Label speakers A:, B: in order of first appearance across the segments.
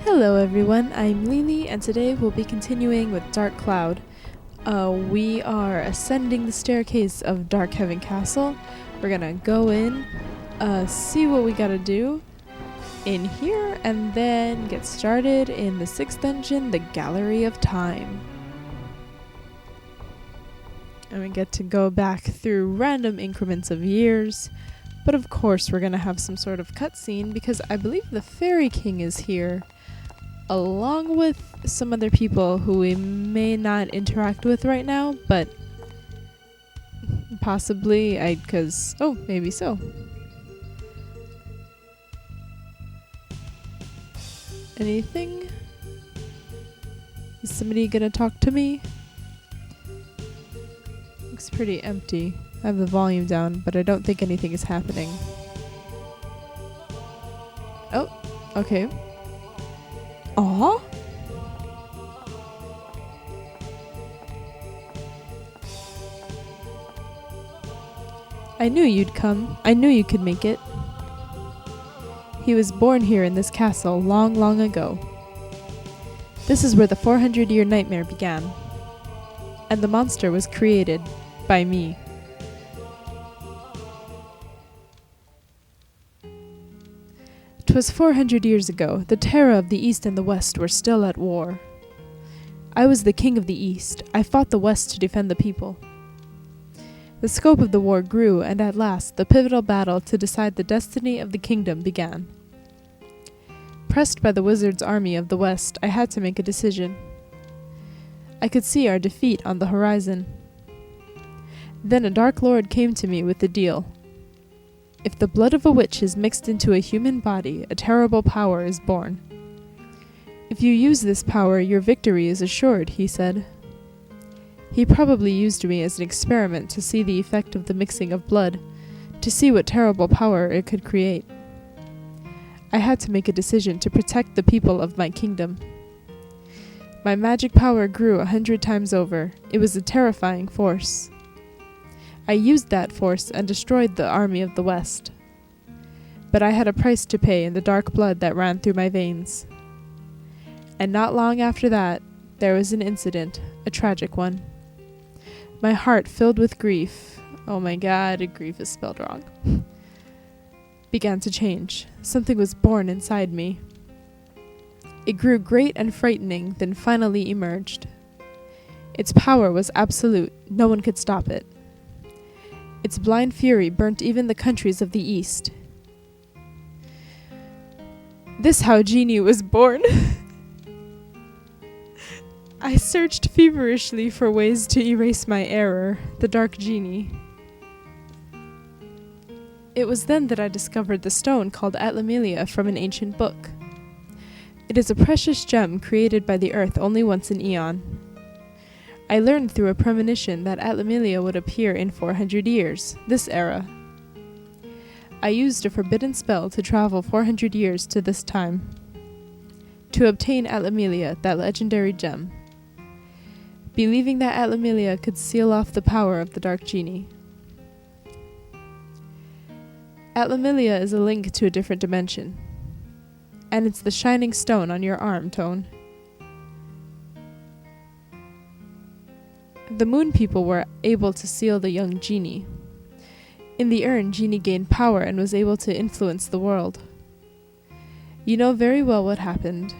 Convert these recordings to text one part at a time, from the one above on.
A: Hello everyone, I'm Lily and today we'll be continuing with Dark Cloud. We are ascending the staircase of Dark Heaven Castle. We're gonna go in, see what we gotta do in here, and then get started in the 6th dungeon, the Gallery of Time. And we get to go back through random increments of years, but of course we're gonna have some sort of cutscene because I believe the Fairy King is here, along with some other people who we may not interact with right now, but possibly maybe so. Anything? Is somebody gonna talk to me? Looks pretty empty. I have the volume down, but I don't think anything is happening. Oh, okay. Aw? I knew you'd come. I knew you could make it. He was born here in this castle long, long ago. This is where the 400-year nightmare began. And the monster was created by me. 'Twas 400 years ago. The terror of the East and the West were still at war. I was the king of the East. I fought the West to defend the people. The scope of the war grew, and at last, the pivotal battle to decide the destiny of the kingdom began. Pressed by the wizard's army of the West, I had to make a decision. I could see our defeat on the horizon. Then a dark lord came to me with the deal. If the blood of a witch is mixed into a human body, a terrible power is born. If you use this power, your victory is assured, he said. He probably used me as an experiment to see the effect of the mixing of blood, to see what terrible power it could create. I had to make a decision to protect the people of my kingdom. My magic power grew 100 times over. It was a terrifying force. I used that force and destroyed the army of the West. But I had a price to pay in the dark blood that ran through my veins. And not long after that, there was an incident, a tragic one. My heart filled with grief, oh my god, grief is spelled wrong, began to change. Something was born inside me. It grew great and frightening, then finally emerged. Its power was absolute, no one could stop it. Its blind fury burnt even the countries of the East. This how Genie was born. I searched feverishly for ways to erase my error, the dark genie. It was then that I discovered the stone called Atlamelia from an ancient book. It is a precious gem created by the earth only once an eon. I learned through a premonition that Atlamelia would appear in 400 years, this era. I used a forbidden spell to travel 400 years to this time, to obtain Atlamelia, that legendary gem, believing that Atlamelia could seal off the power of the dark genie. Atlamelia is a link to a different dimension, and it's the shining stone on your arm, Tone. The moon people were able to seal the young Genie. In the urn, Genie gained power and was able to influence the world. You know very well what happened.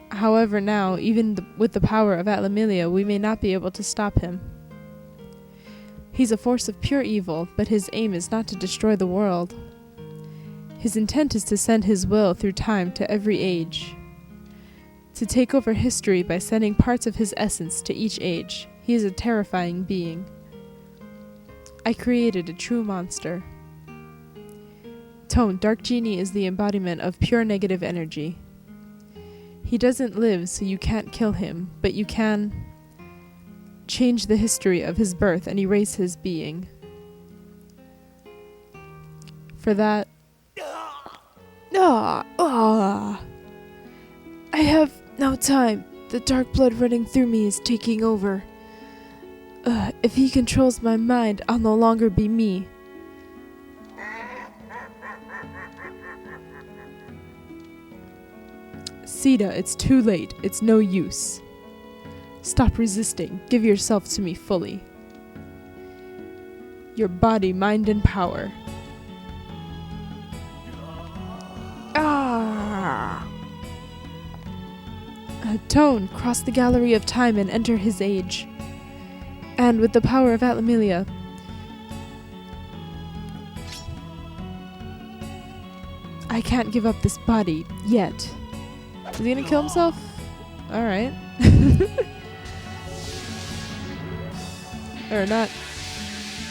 A: However, now, even with the power of Atlamelia, we may not be able to stop him. He's a force of pure evil, but his aim is not to destroy the world. His intent is to send his will through time to every age. To take over history by sending parts of his essence to each age. He is a terrifying being. I created a true monster. Tone, Dark Genie is the embodiment of pure negative energy. He doesn't live, so you can't kill him, but you can change the history of his birth and erase his being. For that... I have no time. The dark blood running through me is taking over. If he controls my mind, I'll no longer be me. Sita, it's too late. It's no use. Stop resisting. Give yourself to me fully. Your body, mind, and power. Ah! Tone, cross the gallery of time and enter his age. And with the power of Atlamelia, I can't give up this body yet. Is he gonna kill himself? Alright. Or not.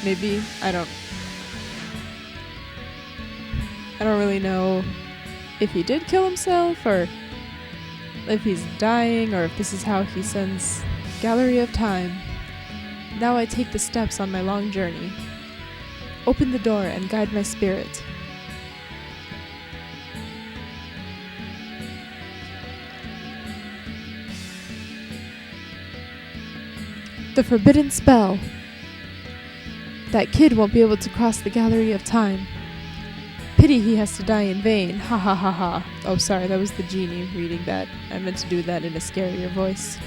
A: Maybe. I don't really know if he did kill himself or if he's dying or if this is how he sends Gallery of Time. Now I take the steps on my long journey. Open the door and guide my spirit. The forbidden spell. That kid won't be able to cross the Gallery of Time. Pity he has to die in vain. Ha ha ha ha. Oh, sorry, that was the genie reading that. I meant to do that in a scarier voice.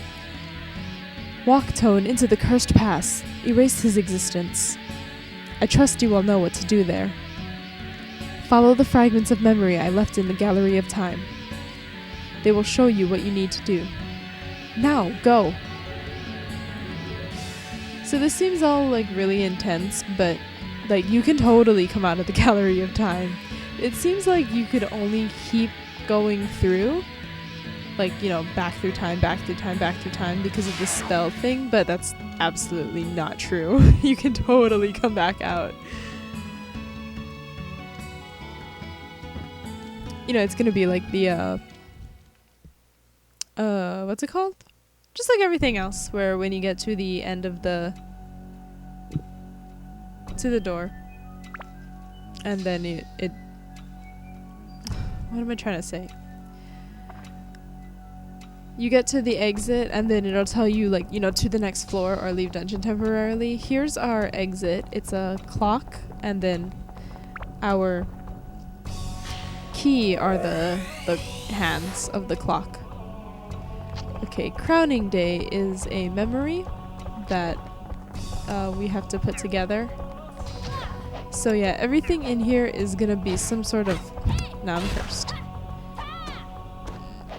A: Walk, Tone, into the cursed pass. Erase his existence. I trust you all know what to do there. Follow the fragments of memory I left in the Gallery of Time. They will show you what you need to do. Now, go! So this seems all like really intense, but like you can totally come out of the Gallery of Time. It seems like you could only keep going through, like, you know, back through time, back through time, back through time because of the spell thing, but that's absolutely not true. You can totally come back out. You know, it's gonna be like the what's it called? Just like everything else, where when you get to the end of the door, and then it what am I trying to say? You get to the exit, and then it'll tell you, like, you know, to the next floor or leave dungeon temporarily. Here's our exit. It's a clock, and then our key are the hands of the clock. Okay, crowning day is a memory that we have to put together. So yeah, everything in here is gonna be some sort of... Now I'm cursed.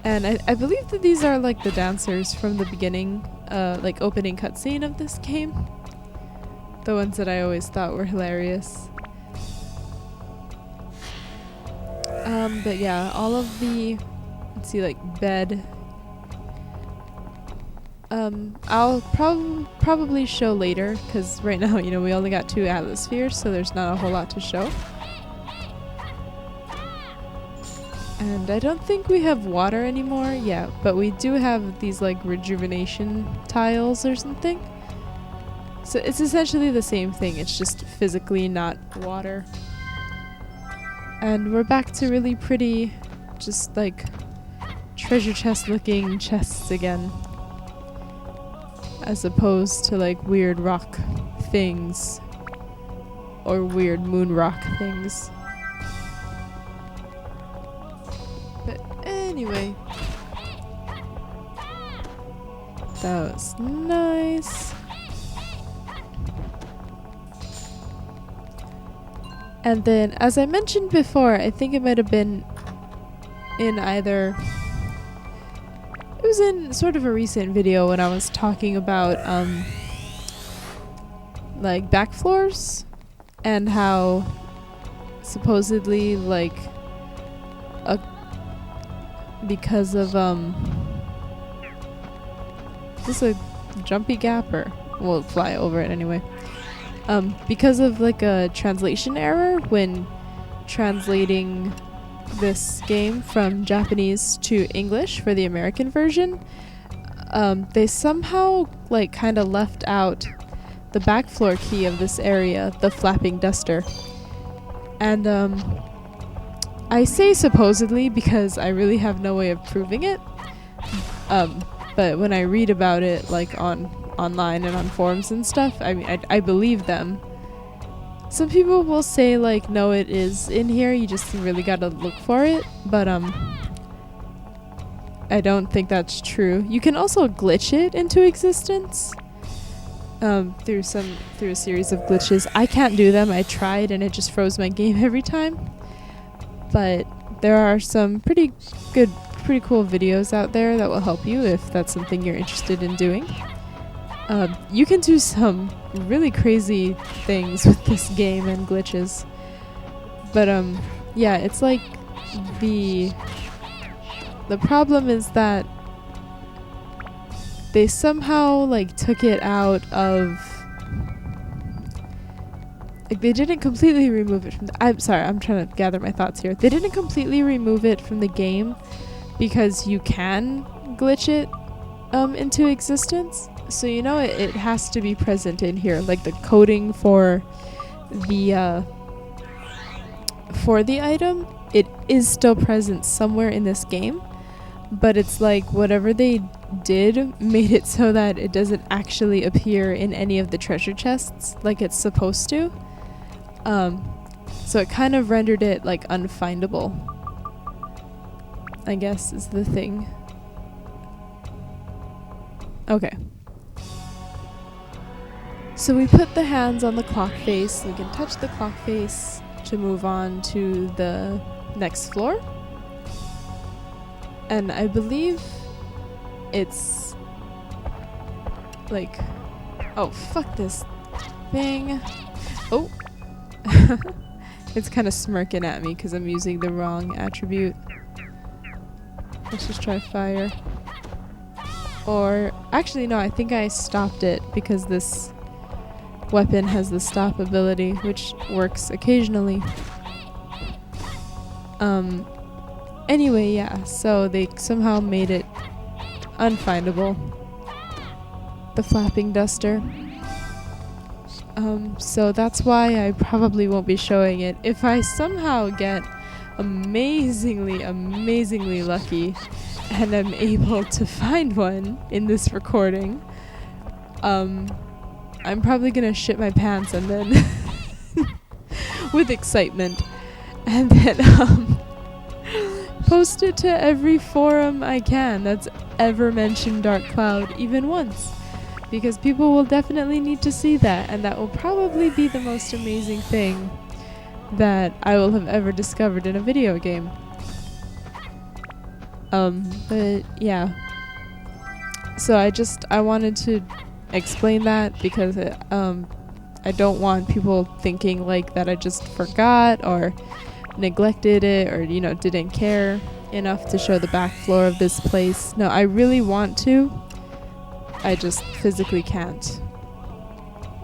A: And I believe that these are like the dancers from the beginning, like opening cutscene of this game. The ones that I always thought were hilarious. But yeah, all of the... Let's see, like bed... I'll probably show later, because right now, you know, we only got 2 atmospheres, so there's not a whole lot to show. And I don't think we have water anymore, yeah, but we do have these like rejuvenation tiles or something. So it's essentially the same thing, it's just physically not water. And we're back to really pretty, just like treasure chest looking chests again. As opposed to like weird rock things or weird moon rock things. But anyway, that was nice. And then, as I mentioned before, I think it might have been in either... It was in sort of a recent video when I was talking about like back floors and how supposedly like because of is this a jumpy gap, or we'll fly over it anyway. Because of like a translation error when translating this game from Japanese to English for the American version, they somehow like kind of left out the back floor key of this area, the flapping duster. And I say supposedly because I really have no way of proving it. But when I read about it like online and on forums and stuff, I mean, I believe them. Some people will say like, no, it is in here, you just really gotta look for it. But I don't think that's true. You can also glitch it into existence through a series of glitches. I can't do them. I tried and it just froze my game every time. But there are some pretty cool videos out there that will help you if that's something you're interested in doing. You can do some really crazy things with this game and glitches. But yeah, it's like the problem is that they somehow like took it out of, like, they didn't completely remove it from I'm sorry, I'm trying to gather my thoughts here. They didn't completely remove it from the game because you can glitch it into existence. So you know it has to be present in here, like the coding for the item, it is still present somewhere in this game, but it's like whatever they did made it so that it doesn't actually appear in any of the treasure chests like it's supposed to. So it kind of rendered it like unfindable, I guess is the thing. Okay. So we put the hands on the clock face. We can touch the clock face to move on to the next floor. And I believe it's like, oh, fuck this thing. Oh. It's kind of smirking at me because I'm using the wrong attribute. Let's just try fire. Or, actually no, I think I stopped it because this weapon has the stop ability, which works occasionally. Anyway, yeah, so they somehow made it unfindable. The flapping duster. So that's why I probably won't be showing it. If I somehow get amazingly lucky and I'm able to find one in this recording, I'm probably gonna shit my pants and then with excitement, and then post it to every forum I can that's ever mentioned Dark Cloud even once, because people will definitely need to see that, and that will probably be the most amazing thing that I will have ever discovered in a video game. But yeah, so I wanted to explain that because I don't want people thinking like that I just forgot or neglected it or, you know, didn't care enough to show the back floor of this place. No, I really want to. I just physically can't.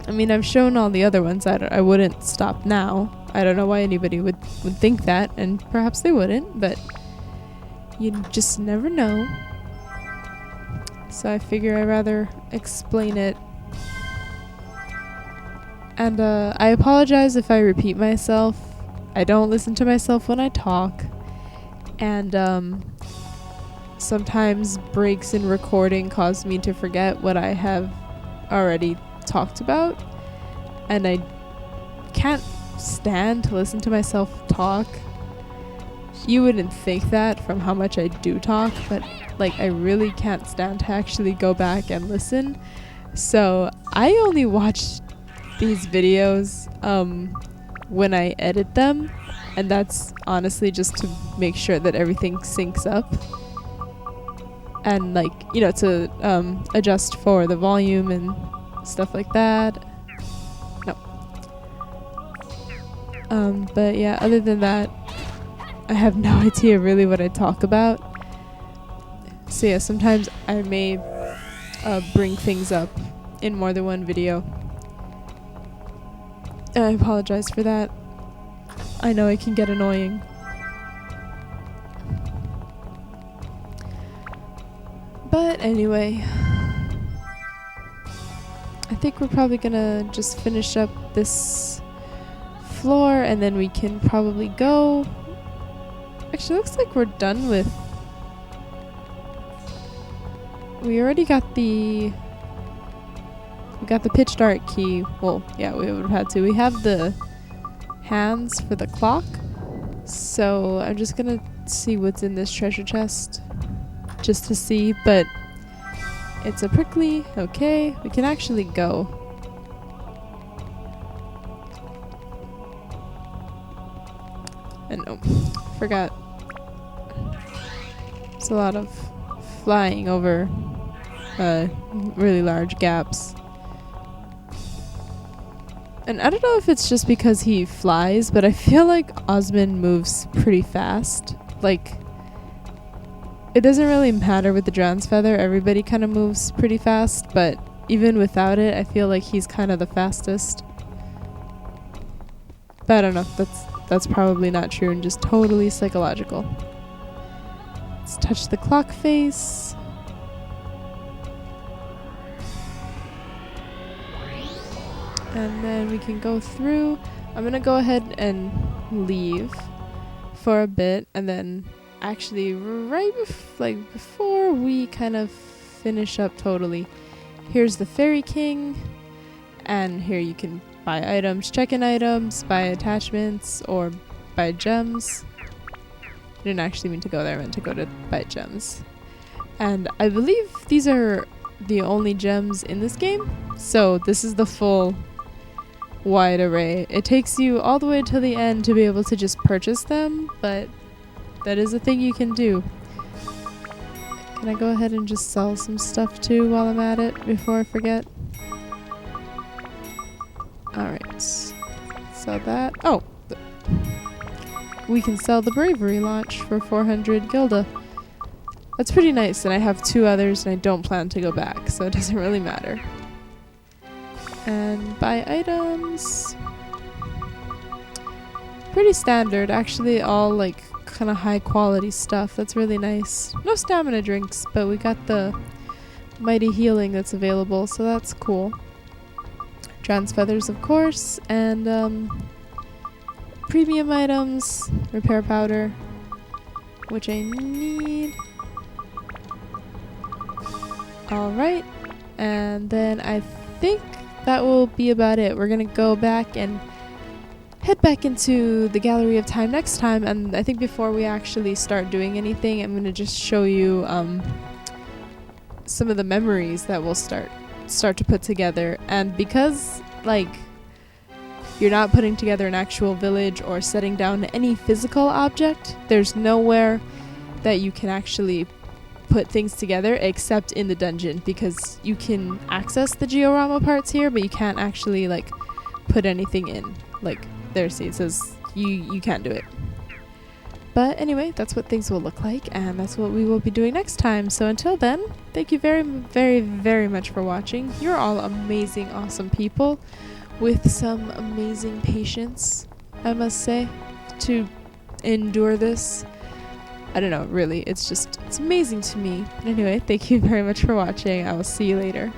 A: I mean, I've shown all the other ones. I wouldn't stop now. I don't know why anybody would think that, and perhaps they wouldn't, but you just never know. So I figure I'd rather explain it. And I apologize if I repeat myself. I don't listen to myself when I talk. And sometimes breaks in recording cause me to forget what I have already talked about. And I can't stand to listen to myself talk. You wouldn't think that from how much I do talk, but like I really can't stand to actually go back and listen. So I only watch these videos when I edit them, and that's honestly just to make sure that everything syncs up and, like, you know, to adjust for the volume and stuff like that. No. But yeah, other than that, I have no idea really what I talk about. So yeah, sometimes I may bring things up in more than one video. And I apologize for that. I know it can get annoying. But anyway, I think we're probably gonna just finish up this floor and then we can probably go. Actually, looks like we're done with... We already got the... We got the pitch dark key. Well, yeah, we would have had to. We have the hands for the clock. So I'm just gonna see what's in this treasure chest. just to see, but it's a prickly. Okay, we can actually go. And oh, forgot. There's a lot of flying over really large gaps. And I don't know if it's just because he flies, but I feel like Osmond moves pretty fast. Like, it doesn't really matter with the Drown's Feather, everybody kind of moves pretty fast, but even without it, I feel like he's kind of the fastest. But I don't know, that's probably not true and just totally psychological. Let's touch the clock face. And then we can go through. I'm gonna go ahead and leave for a bit, and then actually right before we kind of finish up totally, here's the Fairy King, and here you can buy items, check in items, buy attachments, or buy gems. I didn't actually mean to go there, I meant to go to buy gems. And I believe these are the only gems in this game, so this is the full wide array. It takes you all the way to the end to be able to just purchase them, but that is a thing you can do. Can I go ahead and just sell some stuff too while I'm at it before I forget? Alright. Sell that. Oh! We can sell the Bravery Launch for 400 Gilda. That's pretty nice, and I have 2 others and I don't plan to go back, so it doesn't really matter. And buy items. Pretty standard, actually, all like kind of high quality stuff. That's really nice. No stamina drinks, but we got the mighty healing that's available, so that's cool. Drown's Feathers, of course, and premium items, repair powder, which I need. Alright, and then I think that will be about it. We're gonna go back and head back into the Gallery of Time next time, and I think before we actually start doing anything, I'm gonna just show you some of the memories that we'll start to put together. And because like you're not putting together an actual village or setting down any physical object, there's nowhere that you can actually put things together except in the dungeon, because you can access the Georama parts here, but you can't actually like put anything in. Like there, see, it says you can't do it. But anyway, that's what things will look like, and that's what we will be doing next time. So until then, thank you very, very, very much for watching. You're all amazing, awesome people with some amazing patience, I must say, to endure this. I don't know, really, it's amazing to me. But anyway, thank you very much for watching. I will see you later.